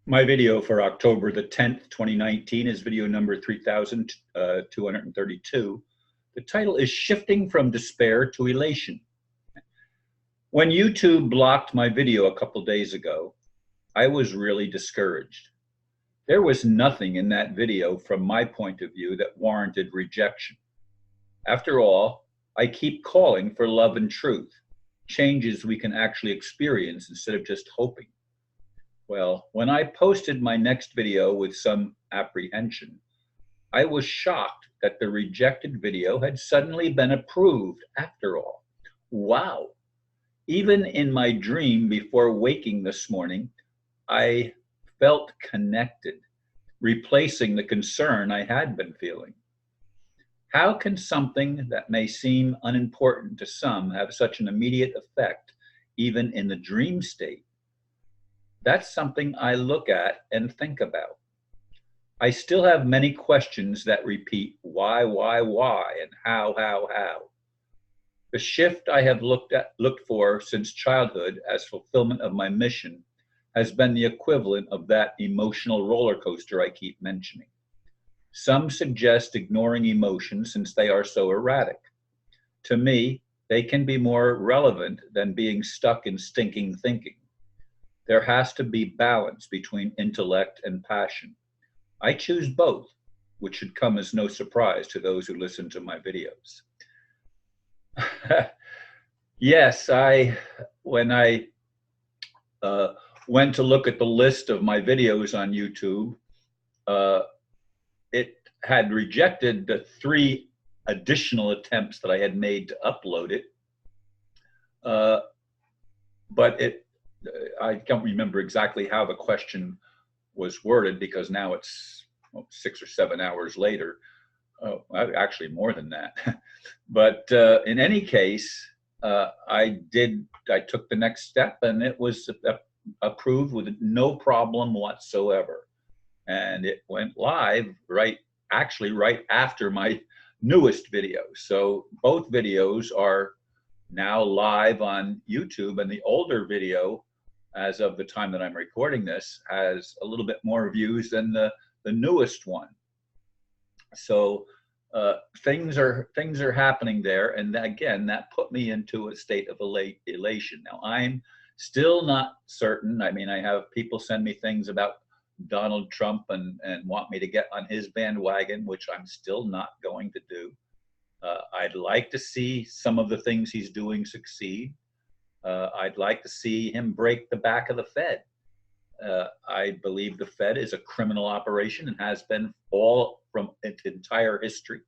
My video for October the 10th, 2019 is video number 3232. The title is Shifting from Despair to Elation. When YouTube blocked my video a couple days ago, I was really discouraged. There was nothing in that video from my point of view that warranted rejection. After all, I keep calling for love and truth, changes we can actually experience instead of just hoping. Well, when I posted my next video with some apprehension, I was shocked that the rejected video had suddenly been approved after all. Wow! Even in my dream before waking this morning, I felt connected, replacing the concern I had been feeling. How can something that may seem unimportant to some have such an immediate effect, even in the dream state? That's something I look at and think about. I still have many questions that repeat why, and how. The shift I have looked for since childhood as fulfillment of my mission has been the equivalent of that emotional roller coaster I keep mentioning. Some suggest ignoring emotions since they are so erratic. To me, they can be more relevant than being stuck in stinking thinking. There has to be balance between intellect and passion. I choose both, which should come as no surprise to those who listen to my videos. Yes, when I went to look at the list of my videos on YouTube, it had rejected the 3 additional attempts that I had made to upload it. But I don't remember exactly how the question was worded because now it's 6 or 7 hours later. Actually more than that. But in any case, I took the next step and it was approved with no problem whatsoever. And it went live right after my newest video. So both videos are now live on YouTube, and the older video, as of the time that I'm recording this, has a little bit more views than the newest one. So things are happening there, and again, that put me into a state of elation. Now I'm still not certain. I mean, I have people send me things about Donald Trump and want me to get on his bandwagon, which I'm still not going to do. I'd like to see some of the things he's doing succeed. I'd like to see him break the back of the Fed. I believe the Fed is a criminal operation and has been all from its entire history.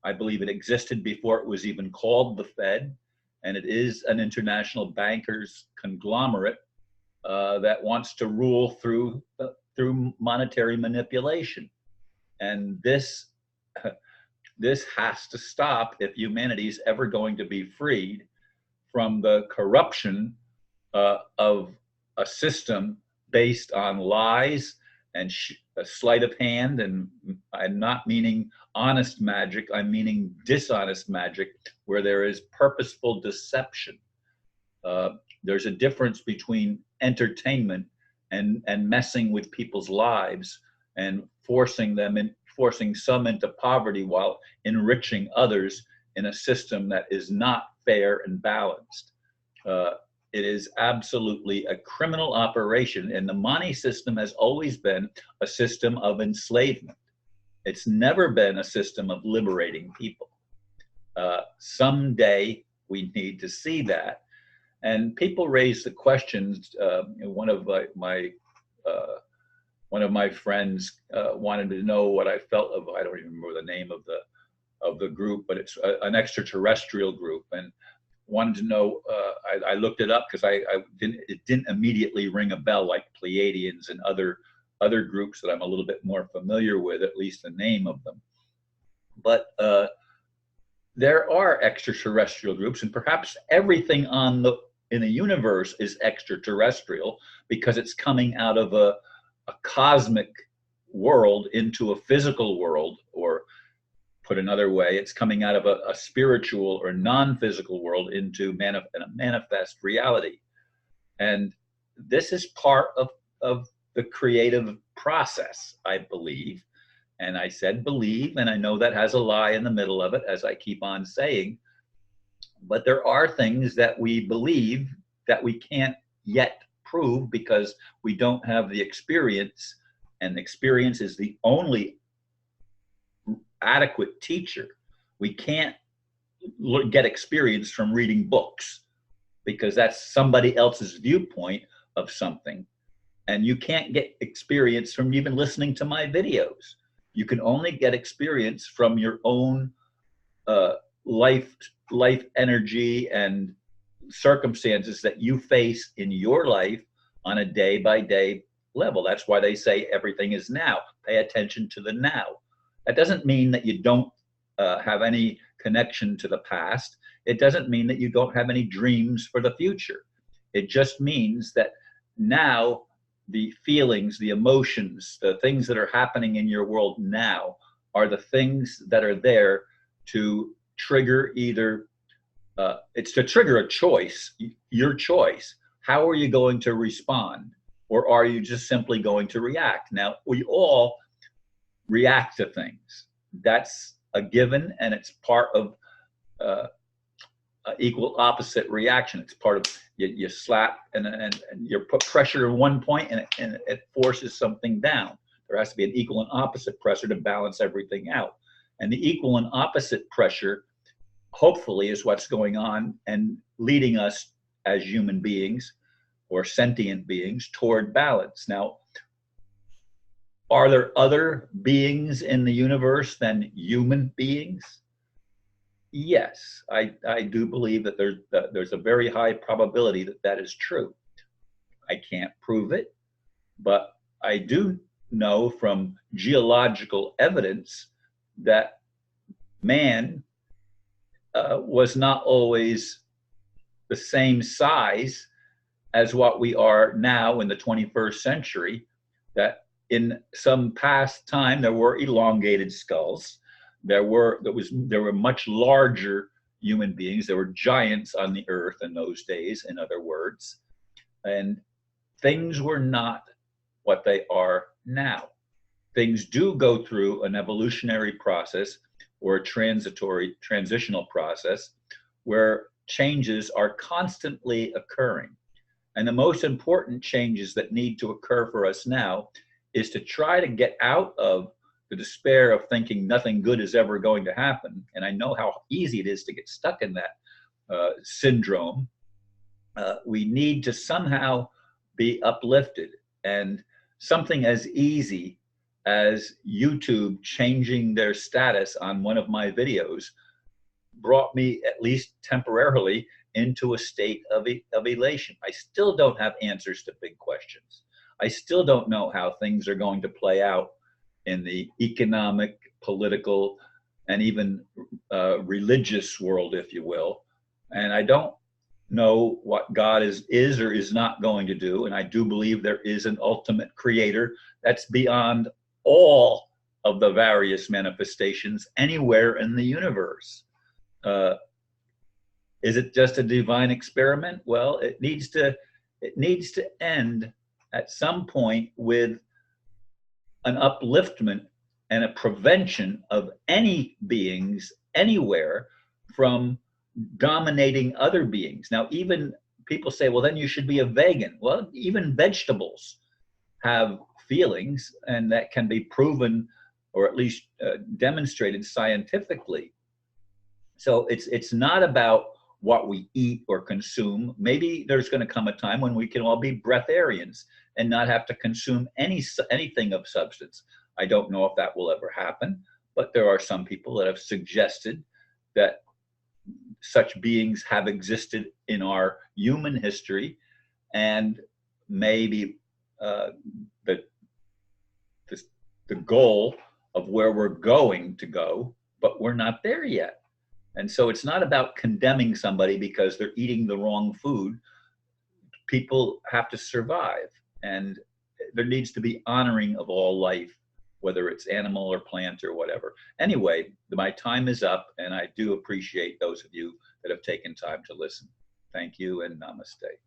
I believe it existed before it was even called the Fed, and it is an international bankers conglomerate that wants to rule through monetary manipulation. And this has to stop if humanity is ever going to be freed from the corruption of a system based on lies and a sleight of hand. And I'm not meaning honest magic, I'm meaning dishonest magic, where there is purposeful deception. There's a difference between entertainment and messing with people's lives and forcing some into poverty while enriching others in a system that is not fair and balanced. It is absolutely a criminal operation, and the money system has always been a system of enslavement. It's never been a system of liberating people. Someday we need to see that. And people raise the questions. One of my friends wanted to know what I felt of. I don't even remember the name of the group, but it's an extraterrestrial group, and wanted to know. I looked it up because it didn't immediately ring a bell like Pleiadians and other groups that I'm a little bit more familiar with, at least the name of them. But there are extraterrestrial groups, and perhaps everything in the universe is extraterrestrial because it's coming out of a cosmic world into a physical world, or put another way, it's coming out of a spiritual or non-physical world into a manifest reality. And this is part of the creative process, I believe. And I said believe, and I know that has a lie in the middle of it, as I keep on saying. But there are things that we believe that we can't yet prove because we don't have the experience, and experience is the only adequate teacher. We can't get experience from reading books because that's somebody else's viewpoint of something. And you can't get experience from even listening to my videos. You can only get experience from your own uh, life energy and circumstances that you face in your life on a day by day level. That's why they say everything is now. Pay attention to the now. That doesn't mean that you don't have any connection to the past. It doesn't mean that you don't have any dreams for the future. It just means that now the feelings, the emotions, the things that are happening in your world now are the things that are there to trigger either, it's to trigger a choice, your choice. How are you going to respond? Or are you just simply going to react? Now, we all react to things. That's a given, and it's part of equal opposite reaction. It's part of you slap and you put pressure in one point and it forces something down. There has to be an equal and opposite pressure to balance everything out. And the equal and opposite pressure, hopefully, is what's going on and leading us as human beings or sentient beings toward balance. Now, are there other beings in the universe than human beings? Yes, I do believe that there's a very high probability that that is true. I can't prove it, but I do know from geological evidence that man was not always the same size as what we are now in the 21st century, that in some past time there were elongated skulls. There were much larger human beings. There were giants on the earth in those days, in other words. And things were not what they are now. Things do go through an evolutionary process or a transitional process where changes are constantly occurring. And the most important changes that need to occur for us now is to try to get out of the despair of thinking nothing good is ever going to happen. And I know how easy it is to get stuck in that syndrome. We need to somehow be uplifted. And something as easy as YouTube changing their status on one of my videos brought me, at least temporarily, into a state of elation. I still don't have answers to big questions. I still don't know how things are going to play out in the economic, political, and even religious world, if you will. And I don't know what God is or is not going to do. And I do believe there is an ultimate creator that's beyond all of the various manifestations anywhere in the universe. Is it just a divine experiment? Well, it needs to end at some point with an upliftment and a prevention of any beings anywhere from dominating other beings. Now, even people say, well, then you should be a vegan. Well, even vegetables have feelings, and that can be proven or at least demonstrated scientifically. So it's not about what we eat or consume. Maybe there's going to come a time when we can all be breatharians and not have to consume anything of substance. I don't know if that will ever happen, but there are some people that have suggested that such beings have existed in our human history, and maybe the goal of where we're going to go, but we're not there yet. And so it's not about condemning somebody because they're eating the wrong food. People have to survive, and there needs to be honoring of all life, whether it's animal or plant or whatever. Anyway, my time is up, and I do appreciate those of you that have taken time to listen. Thank you, and namaste.